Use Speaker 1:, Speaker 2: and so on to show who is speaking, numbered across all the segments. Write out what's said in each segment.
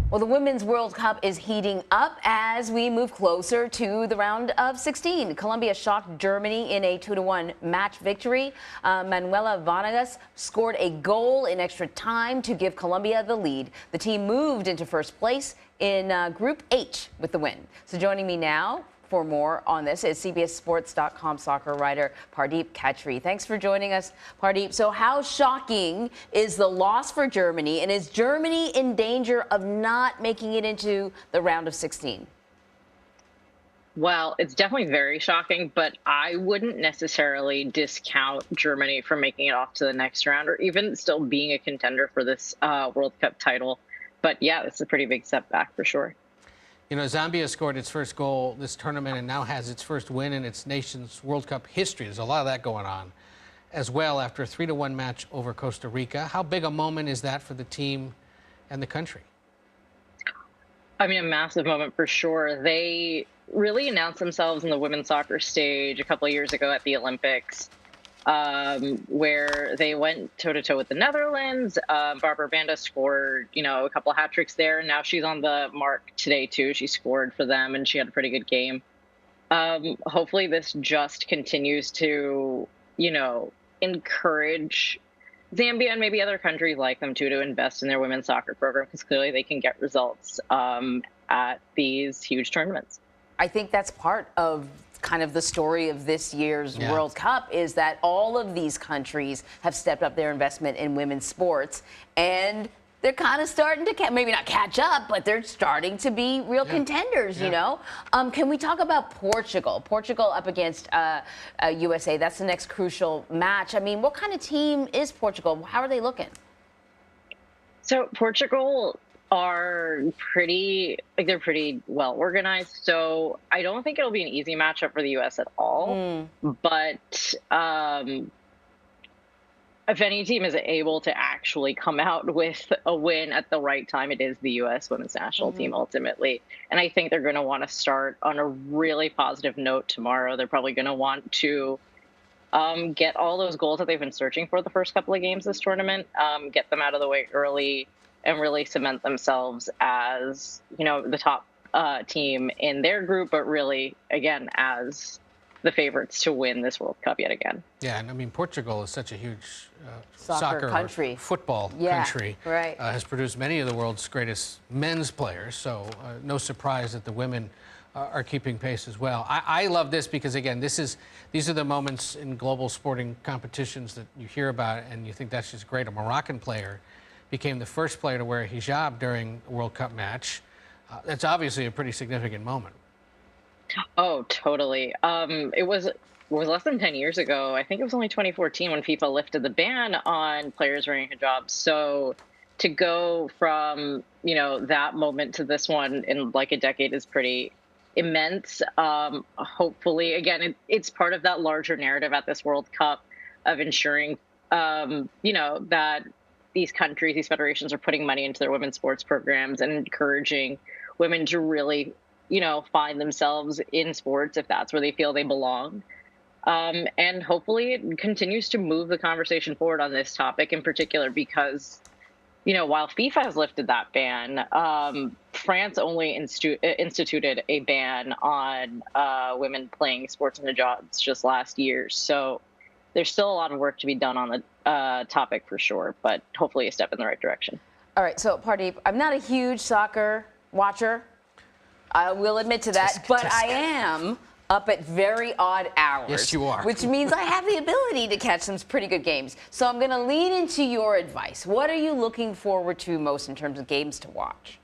Speaker 1: Well, the Women's World Cup is heating up as we move closer to the round of 16. Colombia shocked Germany in a 2-1 match victory. Manuela Vanegas scored a goal in extra time to give Colombia the lead. The team moved into first place in Group H with the win. So joining me now for more on this is CBSSports.com soccer writer Pardeep Cattry. Thanks for joining us, Pardeep. So how shocking is the loss for Germany, and is Germany in danger of not making it into the round of 16?
Speaker 2: Well, it's definitely very shocking, but I wouldn't necessarily discount Germany from making it off to the next round or even still being a contender for this World Cup title. But yeah, it's a pretty big setback for sure.
Speaker 3: You know, Zambia scored its first goal this tournament and now has its first win in its nation's World Cup history. There's a lot of that going on as well after a 3-1 match over Costa Rica. How big a moment is that for the team and the country?
Speaker 2: I mean, a massive moment for sure. They really announced themselves in the women's soccer stage a couple of years ago at the Olympics, where they went toe-to-toe with the Netherlands. Barbara Banda scored, a couple of hat tricks there. Now she's on the mark today, too. She scored for them, and she had a pretty good game. Hopefully this just continues to, encourage Zambia and maybe other countries like them, too, to invest in their women's soccer program, because clearly they can get results at these huge tournaments.
Speaker 1: I think that's part of kind of the story of this year's World Cup, is that all of these countries have stepped up their investment in women's sports, and they're kind of starting to maybe not catch up, but they're starting to be real contenders, Can we talk about Portugal? Portugal up against USA. That's the next crucial match. I mean, what kind of team is Portugal? How are they looking?
Speaker 2: So Portugal are they're pretty well organized. So I don't think it'll be an easy matchup for the U.S. at all. But if any team is able to actually come out with a win at the right time, it is the U.S. women's national team ultimately. And I think they're going to want to start on a really positive note tomorrow. They're probably going to want to get all those goals that they've been searching for the first couple of games this tournament, get them out of the way early, and really cement themselves as, the top team in their group, but really, again, as the favorites to win this World Cup yet again.
Speaker 3: Yeah, and I mean, Portugal is such a huge
Speaker 1: soccer country,
Speaker 3: football country.
Speaker 1: Right.
Speaker 3: Has produced many of the world's greatest men's players, so no surprise that the women are keeping pace as well. I love this because, again, these are the moments in global sporting competitions that you hear about and you think that's just great. A Moroccan player became the first player to wear a hijab during a World Cup match. That's obviously a pretty significant moment.
Speaker 2: Oh, totally. It was less than 10 years ago. I think it was only 2014 when FIFA lifted the ban on players wearing hijabs. So to go from, that moment to this one in like a decade is pretty immense. Hopefully, again, it's part of that larger narrative at this World Cup of ensuring, that these countries, these federations are putting money into their women's sports programs and encouraging women to really, find themselves in sports if that's where they feel they belong. And hopefully it continues to move the conversation forward on this topic in particular because, while FIFA has lifted that ban, France only instituted a ban on women playing sports in hijabs just last year. So there's still a lot of work to be done on the topic for sure, but hopefully a step in the right direction.
Speaker 1: All right, so Pardeep, I'm not a huge soccer watcher. I will admit to that, but I am up at very odd hours.
Speaker 3: Yes, you are.
Speaker 1: Which means I have the ability to catch some pretty good games. So I'm going to lean into your advice. What are you looking forward to most in terms of games to watch?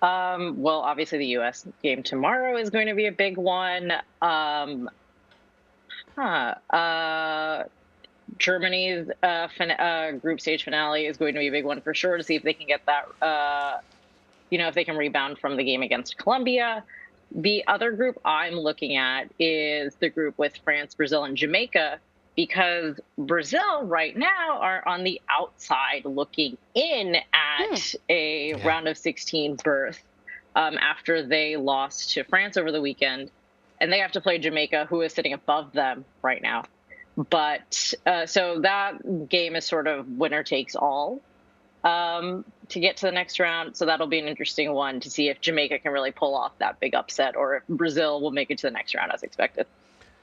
Speaker 2: Well, obviously the U.S. game tomorrow is going to be a big one. Germany's group stage finale is going to be a big one for sure to see if they can get that, if they can rebound from the game against Colombia. The other group I'm looking at is the group with France, Brazil, and Jamaica, because Brazil right now are on the outside looking in at a round of 16 berth after they lost to France over the weekend. And they have to play Jamaica, who is sitting above them right now. But so that game is sort of winner takes all. to get to the next round. So that'll be an interesting one to see if Jamaica can really pull off that big upset or if Brazil will make it to the next round as expected.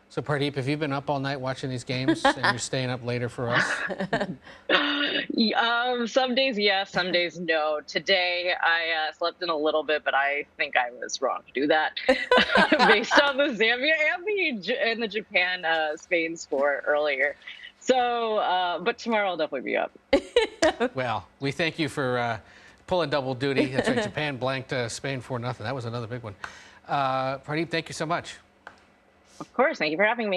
Speaker 3: So, Pardeep, have you been up all night watching these games and you're staying up later for us?
Speaker 2: Some days yes, some days no. Today I slept in a little bit, but I think I was wrong to do that based on the Zambia and the Japan Spain score earlier. So, but tomorrow I'll definitely be up.
Speaker 3: Well, we thank you for pulling double duty. That's right, Japan blanked Spain 4-0. That was another big one. Pardeep, thank you so much.
Speaker 2: Of course, thank you for having me.